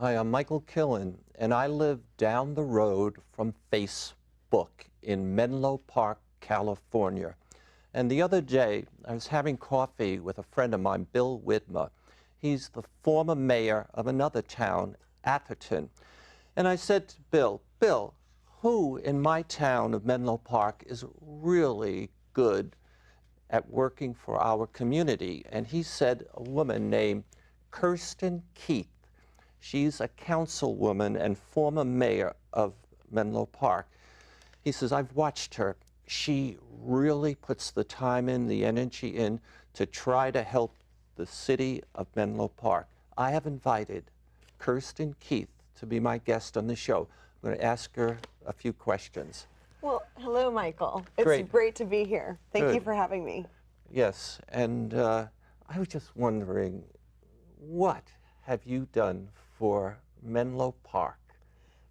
Hi, I'm Micheal Killen, and I live down the road from Facebook in Menlo Park, California. And the other day, I was having coffee with a friend of mine, Bill Widmer. He's the former mayor of another town, Atherton. And I said to Bill, who in my town of Menlo Park is really good at working for our community? And he said a woman named Kirsten Keith. She's a councilwoman and former mayor of Menlo Park. He says, I've watched her. She really puts the time in, the energy in to try to help the city of Menlo Park. I have invited Kirsten Keith to be my guest on the show. I'm going to ask her a few questions. Well, hello, Michael. It's great to be here. Thank you for having me. Yes, and I was just wondering, what have you done for Menlo Park?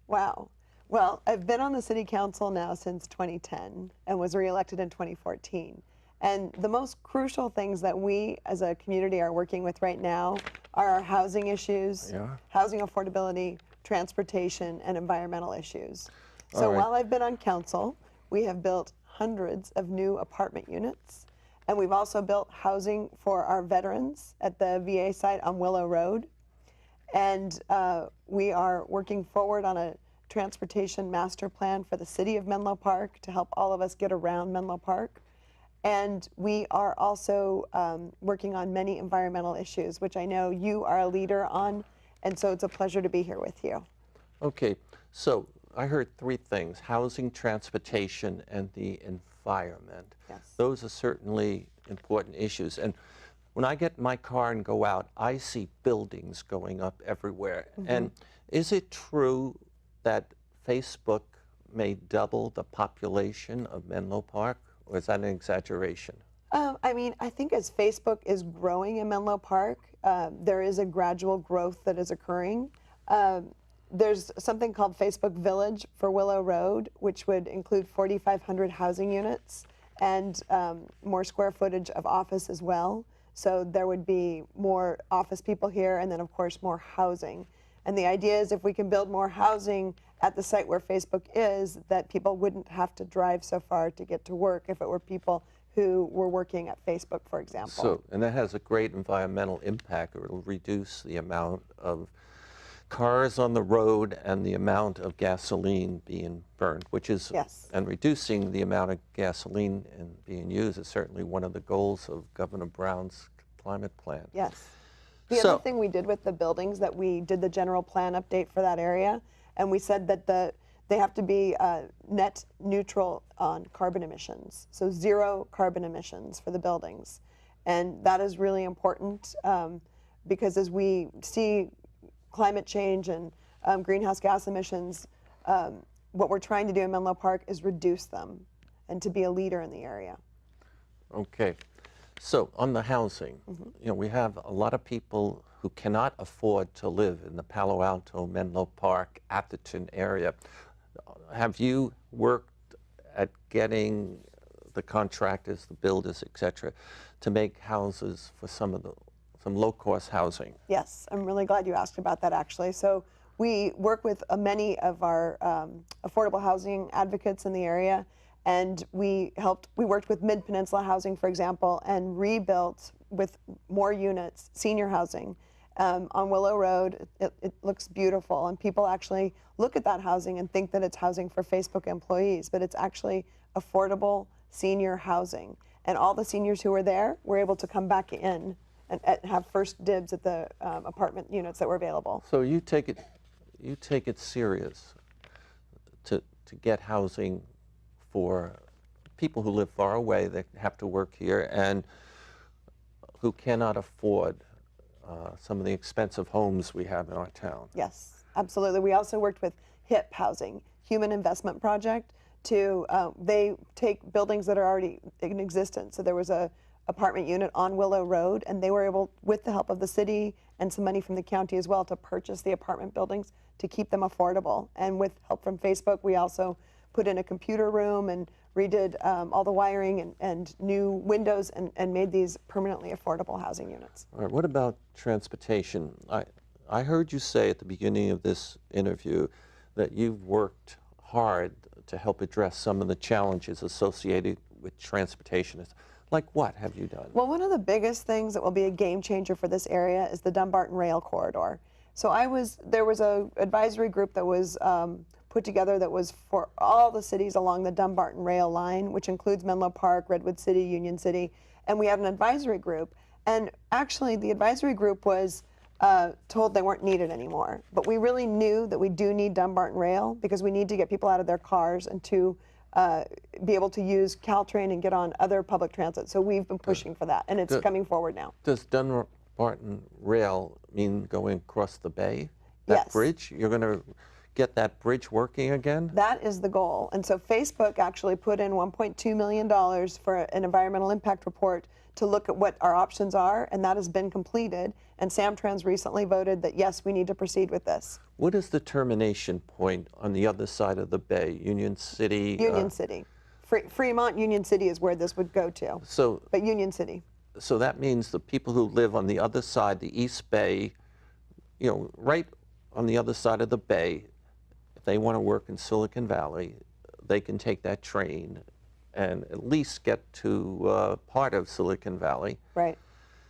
Wow. Well, I've been on the city council now since 2010 and was reelected in 2014. And the most crucial things that we as a community are working with right now are our housing issues, housing affordability, transportation, and environmental issues. So while I've been on council, we have built hundreds of new apartment units. And we've also built housing for our veterans at the VA site on Willow Road. And we are working forward on a transportation master plan for the city of Menlo Park to help all of us get around Menlo Park. And we are also working on many environmental issues, which I know you are a leader on, and so it's a pleasure to be here with you. Okay, so I heard three things: housing, transportation, and the environment. Yes. Those are certainly important issues. And when I get in my car and go out, I see buildings going up everywhere. Mm-hmm. And is it true that Facebook may double the population of Menlo Park, or is that an exaggeration? I mean, I think as Facebook is growing in Menlo Park, there is a gradual growth that is occurring. There's something called Facebook Village for Willow Road, which would include 4,500 housing units and more square footage of office as well. So there would be more office people here, and then of course more housing. And the idea is if we can build more housing at the site where Facebook is, that people wouldn't have to drive so far to get to work if it were people who were working at Facebook, for example. So, and that has a great environmental impact. It'll reduce the amount of cars on the road and the amount of gasoline being burned, which is, and reducing the amount of gasoline being used is certainly one of the goals of Governor Brown's climate plan. Yes. The other thing we did with the buildings, that we did the general plan update for that area, and we said that they have to be net neutral on carbon emissions, so 0 carbon emissions for the buildings. And that is really important because as we see climate change and greenhouse gas emissions, what we're trying to do in Menlo Park is reduce them and to be a leader in the area. Okay. So on the housing, you know, we have a lot of people who cannot afford to live in the Palo Alto, Menlo Park, Atherton area. Have you worked at getting the contractors, the builders, et cetera, to make houses for some low-cost housing? Yes, I'm really glad you asked about that, actually. So we work with many of our affordable housing advocates in the area, and we worked with Mid-Peninsula Housing, for example, and rebuilt with more units, senior housing on Willow Road. It looks beautiful, and people actually look at that housing and think that it's housing for Facebook employees, but it's actually affordable senior housing. And all the seniors who were there were able to come back in and have first dibs at the apartment units that were available. So you take it serious to get housing for people who live far away that have to work here and who cannot afford some of the expensive homes we have in our town. Yes, absolutely. We also worked with HIP Housing, Human Investment Project, to they take buildings that are already in existence. So there was a apartment unit on Willow Road, and they were able, with the help of the city and some money from the county as well, to purchase the apartment buildings to keep them affordable. And with help from Facebook, we also put in a computer room and redid all the wiring and new windows and made these permanently affordable housing units. All right, what about transportation? I heard you say at the beginning of this interview that you've worked hard to help address some of the challenges associated with transportation. Like what have you done? Well, one of the biggest things that will be a game changer for this area is the Dumbarton Rail Corridor. So there was a advisory group that was put together that was for all the cities along the Dumbarton Rail line, which includes Menlo Park, Redwood City, Union City, and we had an advisory group. And actually, the advisory group was told they weren't needed anymore. But we really knew that we do need Dumbarton Rail because we need to get people out of their cars and to be able to use Caltrain and get on other public transit. So we've been pushing for that, and it's coming forward now. Does Dumbarton Rail mean going across the bay? That Yes. bridge? You're going to get that bridge working again? That is the goal. And so Facebook actually put in $1.2 million for an environmental impact report to look at what our options are, and that has been completed. And Samtrans recently voted that, yes, we need to proceed with this. What is the termination point on the other side of the bay? Union City? Union City. Fremont, Union City is where this would go to, but Union City. So that means the people who live on the other side, the East Bay, you know, right on the other side of the bay, if they want to work in Silicon Valley, they can take that train and at least get to part of Silicon Valley. Right.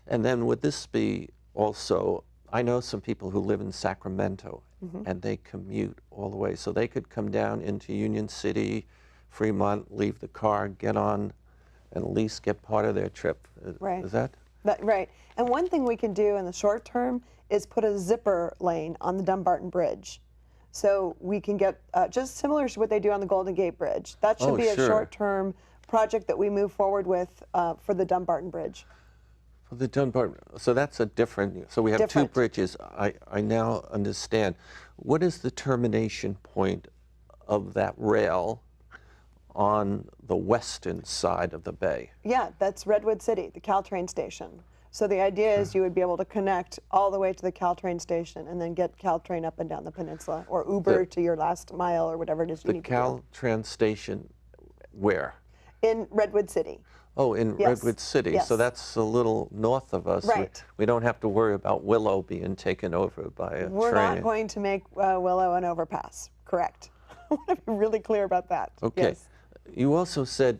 And then would this be also, I know some people who live in Sacramento and they commute all the way, so they could come down into Union City, Fremont, leave the car, get on, and at least get part of their trip. Right. Is that? Right. And one thing we can do in the short term is put a zipper lane on the Dumbarton Bridge. So we can get, just similar to what they do on the Golden Gate Bridge. That should be a short-term project that we move forward with for the Dumbarton Bridge. For the Dumbarton, so that's a different, so we have two bridges. I now understand. What is the termination point of that rail on the western side of the bay? Yeah, that's Redwood City, the Caltrain station. So the idea is you would be able to connect all the way to the Caltrain station and then get Caltrain up and down the peninsula, or Uber to your last mile, or whatever it is you need to do. The Caltrain station, where? In Redwood City. Oh, in Redwood City. Yes. So that's a little north of us. Right. We don't have to worry about Willow being taken over by a We're train. not going to make Willow an overpass. Correct. I want to be really clear about that. Okay. Yes. You also said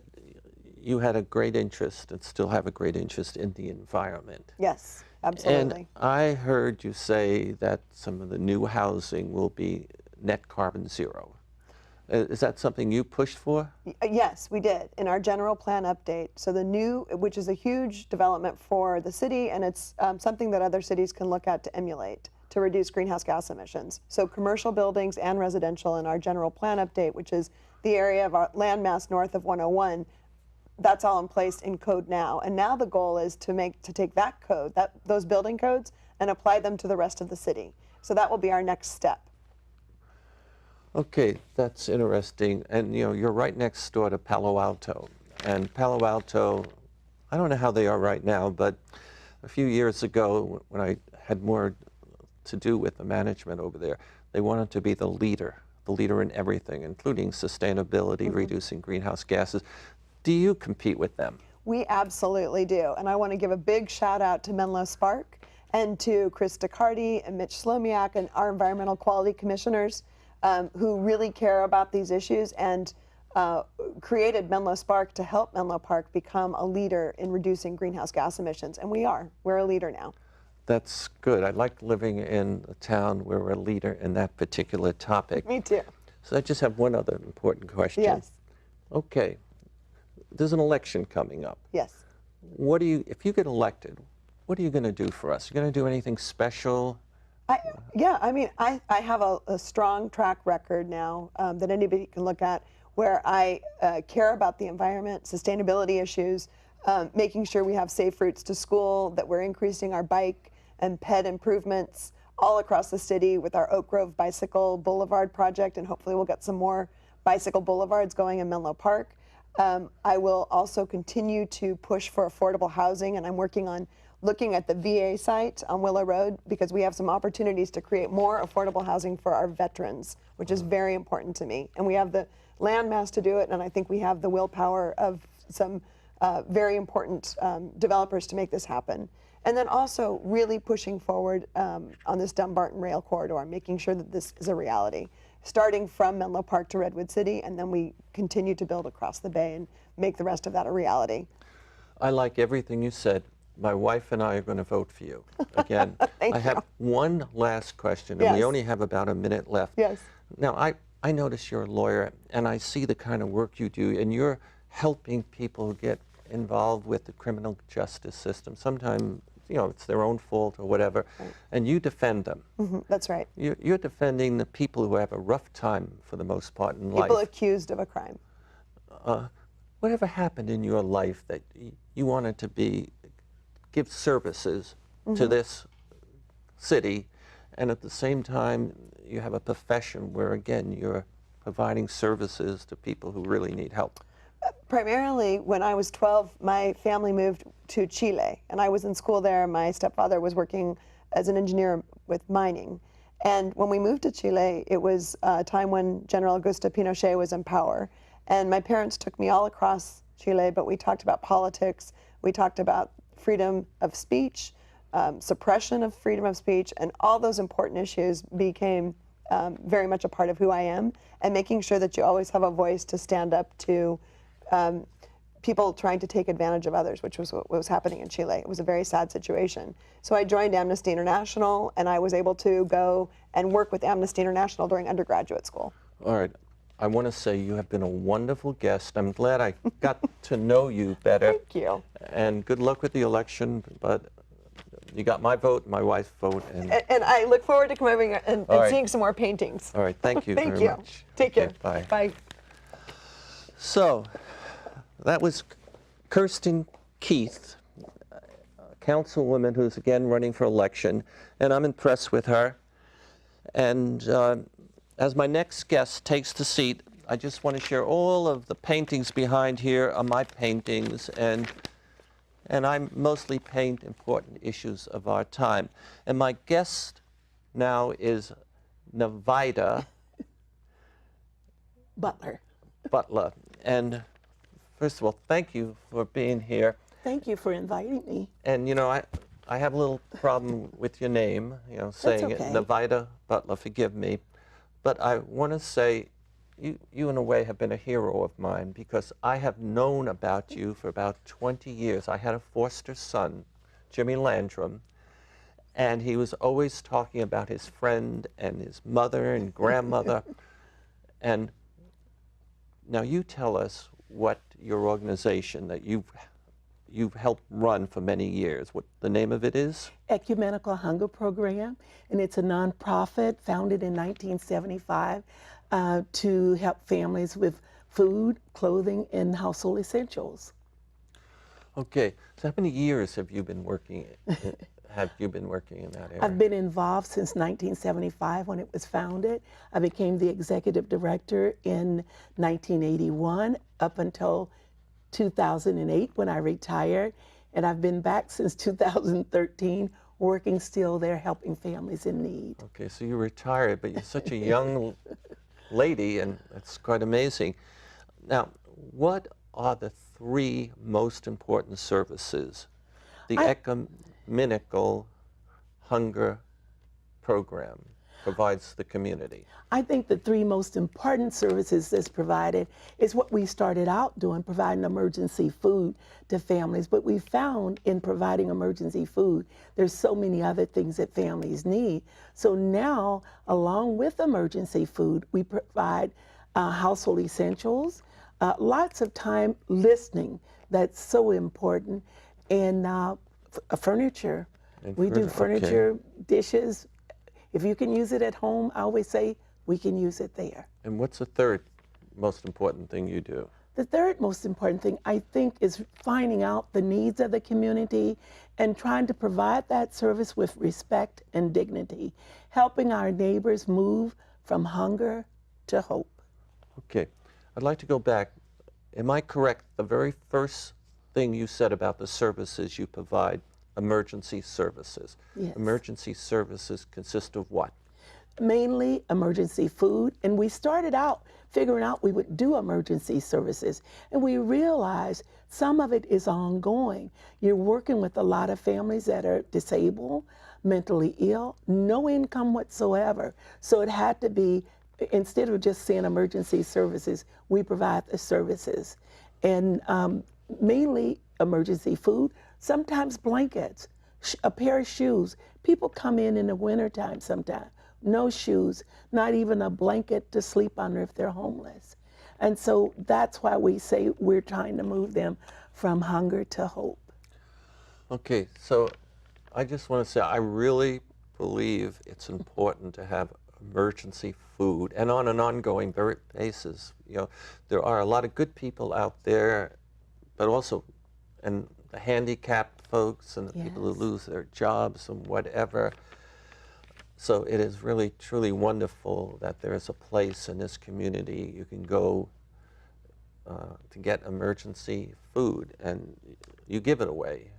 you had a great interest and still have a great interest in the environment. Yes, absolutely. And I heard you say that some of the new housing will be net carbon zero. Is that something you pushed for? Yes, we did in our general plan update. So the new, which is a huge development for the city, and it's something that other cities can look at to emulate to reduce greenhouse gas emissions. So commercial buildings and residential in our general plan update, which is the area of our landmass north of 101, that's all in place in code now. And now the goal is to take that code, those building codes, and apply them to the rest of the city. So that will be our next step. Okay, that's interesting. And you know, you're right next door to Palo Alto. And Palo Alto, I don't know how they are right now, but a few years ago when I had more to do with the management over there, they wanted to be the leader in everything, including sustainability, reducing greenhouse gases. Do you compete with them? We absolutely do. And I want to give a big shout out to Menlo Spark and to Chris DeCarty and Mitch Slomiak and our environmental quality commissioners who really care about these issues and created Menlo Spark to help Menlo Park become a leader in reducing greenhouse gas emissions. And we're a leader now. That's good. I like living in a town where we're a leader in that particular topic. Me too. So I just have one other important question. Yes. Okay. There's an election coming up. Yes. If you get elected, what are you going to do for us? Are you going to do anything special? Yeah, I mean, I have a strong track record now that anybody can look at. where I care about the environment, sustainability issues, making sure we have safe routes to school, that we're increasing our bike and ped improvements all across the city with our Oak Grove Bicycle Boulevard project, and hopefully we'll get some more bicycle boulevards going in Menlo Park. I will also continue to push for affordable housing, and I'm working on looking at the VA site on Willow Road because we have some opportunities to create more affordable housing for our veterans, which is very important to me. And we have the land mass to do it, and I think we have the willpower of some very important developers to make this happen. And then also really pushing forward on this Dumbarton rail corridor, making sure that this is a reality, starting from Menlo Park to Redwood City, and then we continue to build across the bay and make the rest of that a reality. I like everything you said. My wife and I are going to vote for you. Again, I have one last question, and we only have about a minute left. Yes. Now, I notice you're a lawyer, and I see the kind of work you do, and you're helping people get involved with the criminal justice system. Sometimes, you know, it's their own fault or whatever, and you defend them. That's right. You're defending the people who have a rough time for the most part in life. People accused of a crime. Whatever happened in your life that you wanted to give services to this city, and at the same time you have a profession where, again, you're providing services to people who really need help? Primarily, when I was 12, my family moved to Chile, and I was in school there. My stepfather was working as an engineer with mining. And when we moved to Chile, it was a time when General Augusto Pinochet was in power. And my parents took me all across Chile, but we talked about politics, we talked about freedom of speech, suppression of freedom of speech, and all those important issues became very much a part of who I am, and making sure that you always have a voice to stand up to people trying to take advantage of others, which was what was happening in Chile. It was a very sad situation. So I joined Amnesty International, and I was able to go and work with Amnesty International during undergraduate school. All right. I want to say you have been a wonderful guest. I'm glad I got to know you better. Thank you. And good luck with the election, but you got my vote, my wife's vote. And I look forward to coming and seeing some more paintings. All right, thank you Thank very much. Take care. Bye. Bye. So, that was Kirsten Keith, a councilwoman who's again running for election, and I'm impressed with her. And as my next guest takes the seat, I just want to share all of the paintings behind here are my paintings, and I mostly paint important issues of our time. And my guest now is Nevida Butler. And first of all, thank you for being here. Thank you for inviting me. And you know, I have a little problem with your name, you know, saying it, Nevida Butler, forgive me. But I want to say, you in a way have been a hero of mine, because I have known about you for about 20 years. I had a foster son, Jimmy Landrum, and he was always talking about his friend and his mother and grandmother. And now you tell us what your organization that you've helped run for many years, what the name of it is? Ecumenical Hunger Program, and it's a nonprofit founded in 1975 to help families with food, clothing, and household essentials. Okay, so how many years have you been working in that area? I've been involved since 1975 when it was founded. I became the executive director in 1981 up until 2008 when I retired, and I've been back since 2013 working still there helping families in need. Okay, so you retired, but you're such a young lady, and that's quite amazing. Now, what are the three most important services the Ecumenical Hunger Program provides the community? I think the three most important services that's provided is what we started out doing, providing emergency food to families. But we found in providing emergency food, there's so many other things that families need. So now, along with emergency food, we provide household essentials, lots of time listening, that's so important, and furniture. We do furniture, dishes. If you can use it at home, I always say we can use it there. And what's the third most important thing you do? The third most important thing, I think, is finding out the needs of the community and trying to provide that service with respect and dignity, helping our neighbors move from hunger to hope. Okay, I'd like to go back. Am I correct? The very first thing you said about the services you provide, emergency services. Yes. Emergency services consist of what? Mainly emergency food, and we started out figuring out we would do emergency services, and we realized some of it is ongoing. You're working with a lot of families that are disabled, mentally ill, no income whatsoever. So it had to be, instead of just saying emergency services, we provide the services. And mainly emergency food, sometimes blankets, a pair of shoes. People come in the wintertime sometimes. No shoes, not even a blanket to sleep under if they're homeless. And so that's why we say we're trying to move them from hunger to hope. Okay, so I just want to say I really believe it's important to have emergency food, and on an ongoing basis. You know, there are a lot of good people out there, but also, and the handicapped folks and the people who lose their jobs and whatever. So it is really, truly wonderful that there is a place in this community you can go to get emergency food, and you give it away.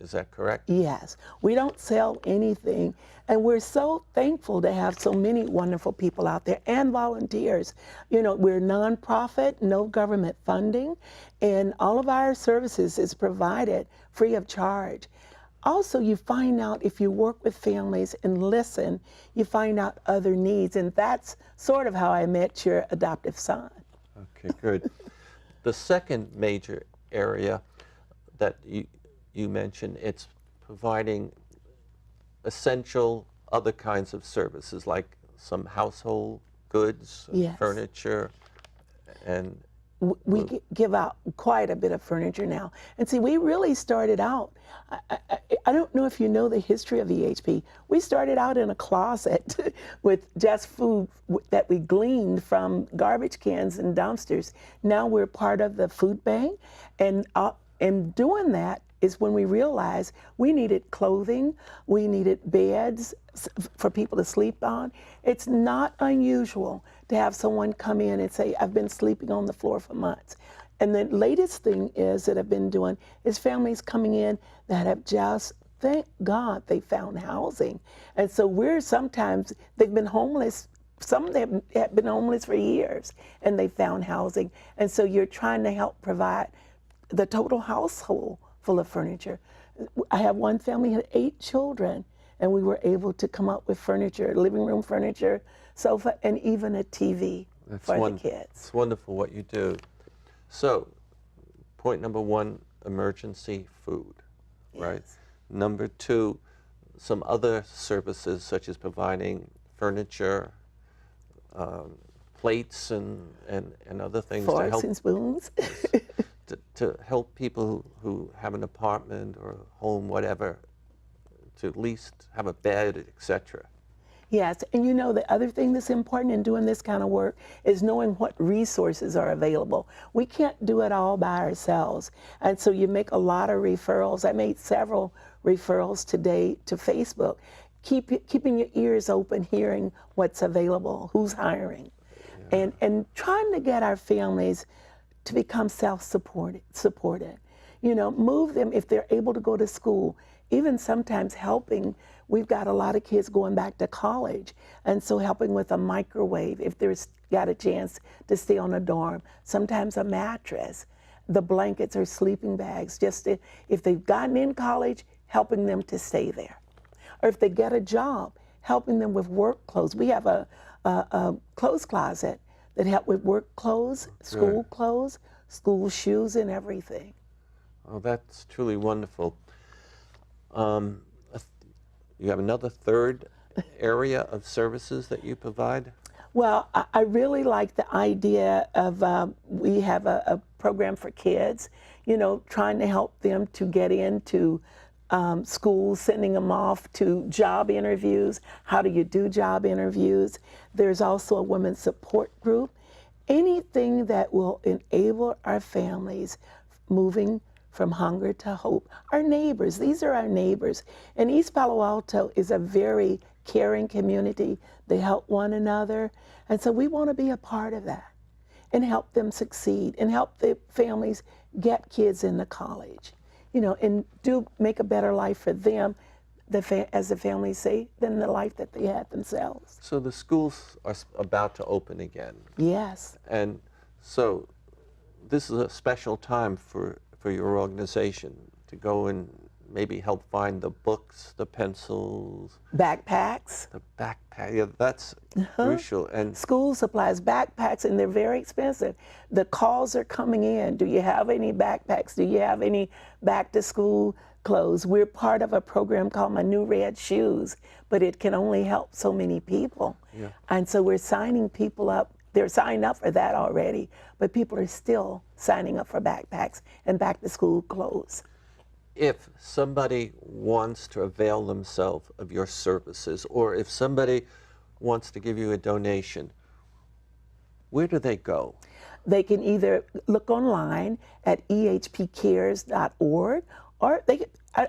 Is that correct? Yes, we don't sell anything, and we're so thankful to have so many wonderful people out there and volunteers. You know, we're nonprofit, no government funding, and all of our services is provided free of charge. Also, you find out if you work with families and listen, you find out other needs, and that's sort of how I met your adoptive son. Okay, good. The second major area that you mentioned, it's providing essential other kinds of services, like some household goods, furniture, and we give out quite a bit of furniture now. And see, we really started out, I don't know if you know the history of EHP. We started out in a closet with just food that we gleaned from garbage cans and dumpsters. Now we're part of the food bank, and doing that is when we realized we needed clothing, we needed beds for people to sleep on. It's not unusual to have someone come in and say, I've been sleeping on the floor for months. And the latest thing is that I've been doing is families coming in that have just, thank God, they found housing. And so sometimes they've been homeless. Some of them have been homeless for years, and they found housing. And so you're trying to help provide the total household full of furniture. I have one family had 8 children, and we were able to come up with furniture, living room furniture, sofa, and even a TV for the kids. It's wonderful what you do. So, point number 1, emergency food, right? Number 2, some other services such as providing furniture, plates, and other things to help. Forks and spoons. To help people who have an apartment or a home, whatever, to at least have a bed, etc. Yes, and you know the other thing that's important in doing this kind of work is knowing what resources are available. We can't do it all by ourselves, and so you make a lot of referrals. I made several referrals today to Facebook, keeping your ears open, hearing what's available, who's hiring, and trying to get our families to become supported. You know, move them if they're able to go to school, even sometimes helping. We've got a lot of kids going back to college, and so helping with a microwave if there's got a chance to stay on a dorm, sometimes a mattress, the blankets or sleeping bags, if they've gotten in college, helping them to stay there. Or if they get a job, helping them with work clothes. We have a clothes closet that help with work clothes, school clothes, school shoes, and everything. Oh, that's truly wonderful. You have another third area of services that you provide? Well, I really like the idea of we have a program for kids, you know, trying to help them to get into school, sending them off to job interviews. How do you do job interviews? There's also a women's support group. Anything that will enable our families moving from hunger to hope. Our neighbors, these are our neighbors. And East Palo Alto is a very caring community. They help one another. And so we want to be a part of that and help them succeed and help the families get kids into college, you know, and do make a better life for them, as the families say, than the life that they had themselves. So the schools are about to open again. Yes. And so this is a special time for your organization to go and maybe help find the books, the pencils. Backpacks. The backpack, yeah, that's crucial. And school supplies, backpacks, and they're very expensive. The calls are coming in. Do you have any backpacks? Do you have any back to school clothes? We're part of a program called My New Red Shoes, but it can only help so many people. Yeah. And so we're signing people up. They're signed up for that already, but people are still signing up for backpacks and back to school clothes. If somebody wants to avail themselves of your services, or if somebody wants to give you a donation, where do they go? They can either look online at ehpcares.org, or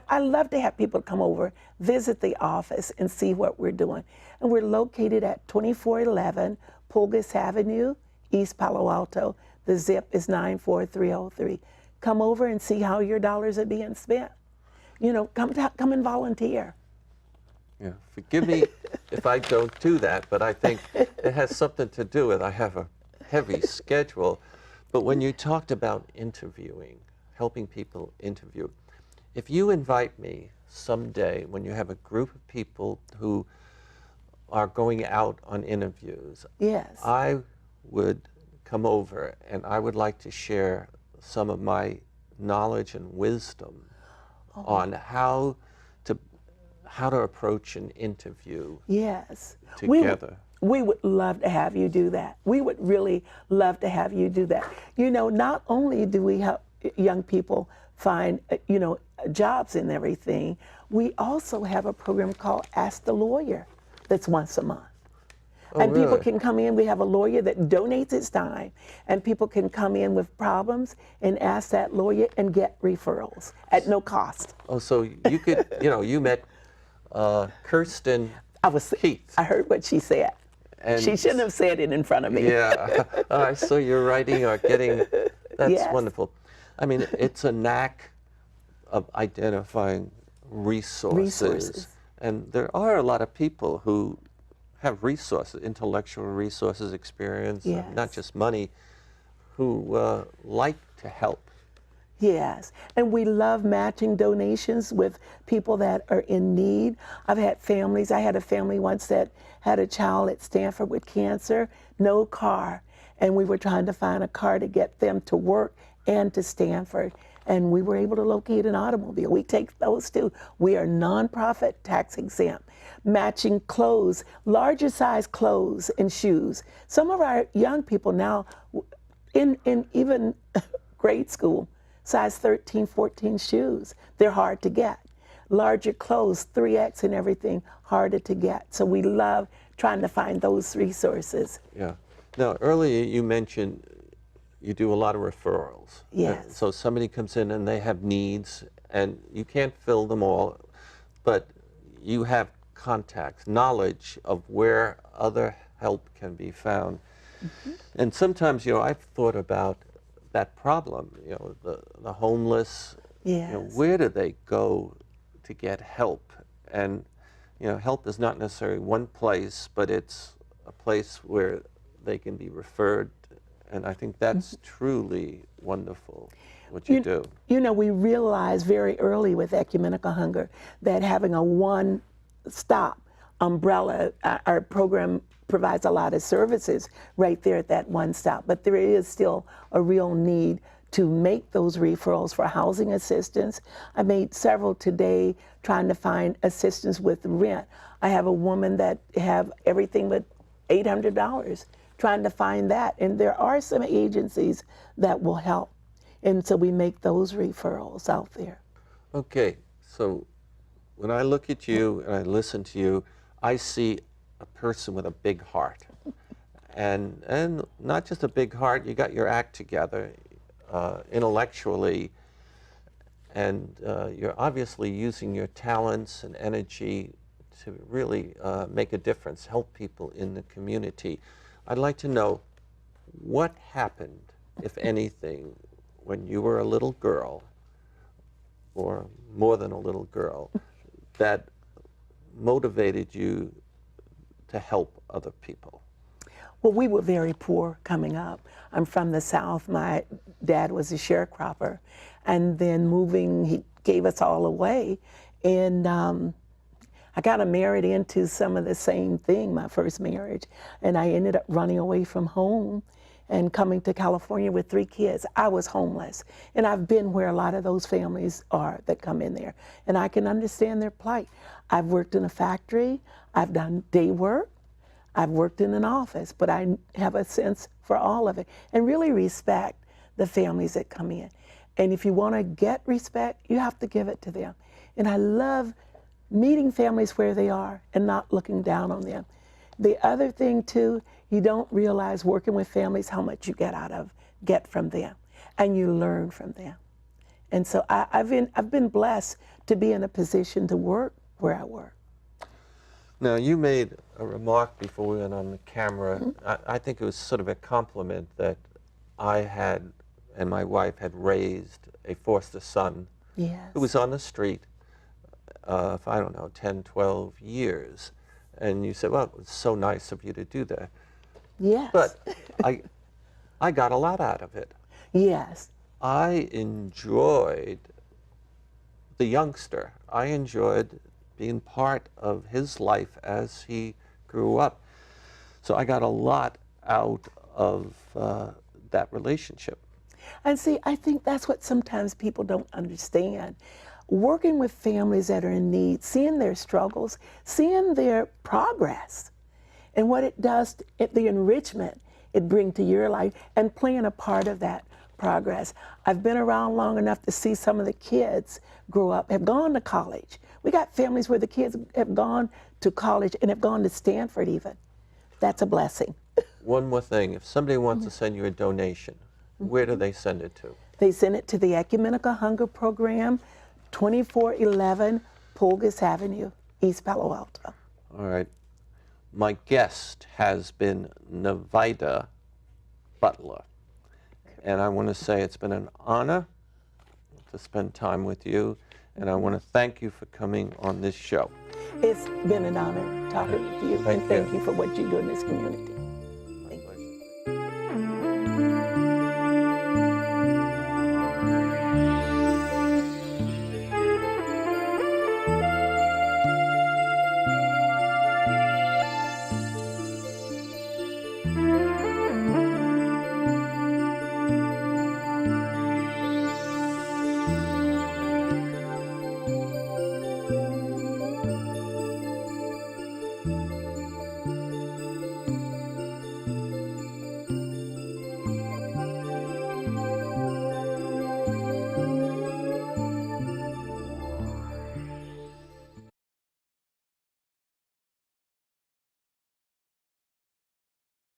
I love to have people come over, visit the office, and see what we're doing. And we're located at 2411 Pulgas Avenue, East Palo Alto. The zip is 94303. Come over and see how your dollars are being spent. You know, come and volunteer. Yeah, forgive me if I don't do that, but I think it has something to do with I have a heavy schedule. But when you talked about interviewing, helping people interview, if you invite me someday when you have a group of people who are going out on interviews, yes, I would come over and I would like to share some of my knowledge and wisdom on how to approach an interview. Yes, together. We would love to have you do that. We would really love to have you do that. You know, not only do we help young people find, you know, jobs and everything, we also have a program called Ask the Lawyer that's once a month. Oh, and people really? can come in. We have a lawyer that donates his time, and people can come in with problems and ask that lawyer and get referrals at no cost. Oh, so you could, you know, you met Kirsten Keith. I heard what she said. And she shouldn't have said it in front of me. Yeah. So you're writing or getting, that's Yes. wonderful. I mean, it's a knack of identifying resources. And there are a lot of people who have resources, intellectual resources, experience, Yes. not just money, who like to help. Yes, and we love matching donations with people that are in need. I've had families, I had a family once that had a child at Stanford with cancer, no car, and we were trying to find a car to get them to work and to Stanford, and we were able to locate an automobile. We take those too. We are nonprofit, tax exempt. Matching clothes, larger size clothes and shoes. Some of our young people now, in even grade school, size 13, 14 shoes. They're hard to get. Larger clothes, 3X and everything, harder to get. So we love trying to find those resources. Yeah. Now, earlier you mentioned you do a lot of referrals. Yes. So somebody comes in and they have needs, and you can't fill them all, but you have contacts, knowledge of where other help can be found. Mm-hmm. And sometimes, you know, I've thought about that problem, you know, the homeless, Yes. you know, where do they go to get help? And, you know, help is not necessarily one place, but it's a place where they can be referred. And I think that's truly wonderful, what you do. You know, we realized very early with Ecumenical Hunger that having a one-stop umbrella, our program provides a lot of services right there at that one stop, but there is still a real need to make those referrals for housing assistance. I made several today trying to find assistance with rent. I have a woman that have everything but $800, trying to find that. And there are some agencies that will help. And so we make those referrals out there. Okay, so when I look at you and I listen to you, I see a person with a big heart. and not just a big heart, you got your act together intellectually, and you're obviously using your talents and energy to really make a difference, help people in the community. I'd like to know what happened, if anything, when you were a little girl, or more than a little girl, that motivated you to help other people. Well, we were very poor coming up. I'm from the South. My dad was a sharecropper. And then moving, he gave us all away. And I got married into some of the same thing, my first marriage. And I ended up running away from home and coming to California with 3 kids. I was homeless. And I've been where a lot of those families are that come in there. And I can understand their plight. I've worked in a factory. I've done day work. I've worked in an office, but I have a sense for all of it and really respect the families that come in. And if you want to get respect, you have to give it to them. And I love meeting families where they are and not looking down on them. The other thing too, you don't realize working with families how much you get from them, and you learn from them. And so I've been blessed to be in a position to work where I work. Now, you made a remark before we went on the camera. I think it was sort of a compliment that I had and my wife had raised a foster son who was on the street for, I don't know, 10, 12 years. And you said, well, it was so nice of you to do that. Yes. But I got a lot out of it. Yes. I enjoyed the youngster. I enjoyed being part of his life as he grew up. So I got a lot out of that relationship. And see, I think that's what sometimes people don't understand. Working with families that are in need, seeing their struggles, seeing their progress, and what it does, the enrichment it brings to your life, and playing a part of that progress. I've been around long enough to see some of the kids grow up, have gone to college. We got families where the kids have gone to college and have gone to Stanford even. That's a blessing. One more thing, if somebody wants to send you a donation, where do they send it to? They send it to the Ecumenical Hunger Program, 2411 Pulgas Avenue, East Palo Alto. All right. My guest has been Nevida Butler. And I want to say it's been an honor to spend time with you. And I want to thank you for coming on this show. It's been an honor talking with you. And thank you for what you do in this community.